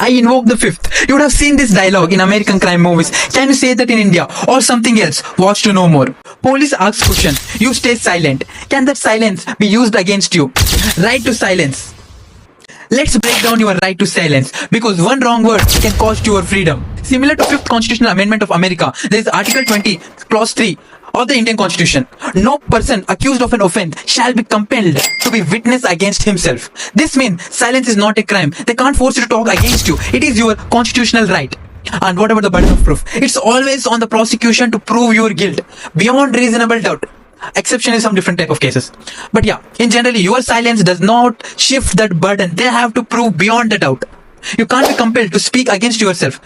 I invoke the fifth. You would have seen this dialogue in American crime movies. Can you say that in India or something else? Watch to know more. Police asks question. You stay silent. Can that silence be used against you? Right to silence. Let's break down your right to silence, because one wrong word can cost your freedom. Similar to 5th Constitutional Amendment of America, there is Article 20, Clause 3 of the Indian Constitution. No person accused of an offense shall be compelled to be witness against himself. This means silence is not a crime. They can't force you to talk against you. It is your constitutional right. And what about the burden of proof? It's always on the prosecution to prove your guilt beyond reasonable doubt. Exception is some different type of cases. But yeah, in generally, your silence does not shift that burden. They have to prove beyond the doubt. You can't be compelled to speak against yourself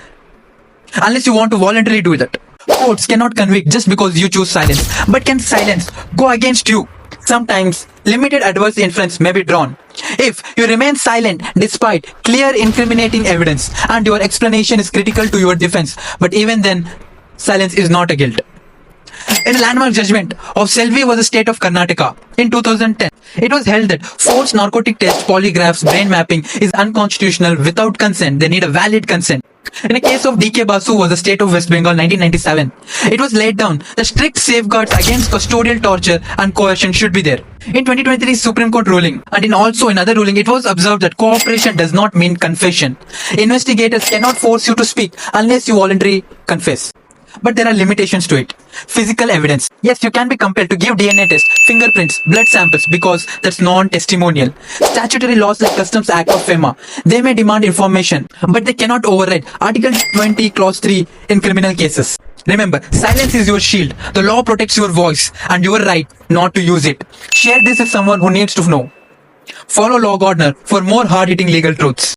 unless you want to voluntarily do that. Courts cannot convict just because you choose silence. But can silence go against you? Sometimes limited adverse inference may be drawn. If you remain silent despite clear incriminating evidence and your explanation is critical to your defense, but even then, silence is not a guilt. In a landmark judgment of Selvi vs. State of Karnataka in 2010, it was held that forced narcotic test, polygraphs, brain mapping is unconstitutional without consent. They need a valid consent. In a case of DK Basu vs. State of West Bengal 1997, it was laid down that strict safeguards against custodial torture and coercion should be there. In 2023 Supreme Court ruling and in another ruling, it was observed that cooperation does not mean confession. Investigators cannot force you to speak unless you voluntarily confess. But there are limitations to it. Physical evidence. Yes, you can be compelled to give DNA tests, fingerprints, blood samples because that's non-testimonial. Statutory laws like Customs Act of FEMA, they may demand information, but they cannot override Article 20, Clause 3 in criminal cases. Remember, silence is your shield. The law protects your voice and your right not to use it. Share this with someone who needs to know. Follow Law Gardener for more hard-hitting legal truths.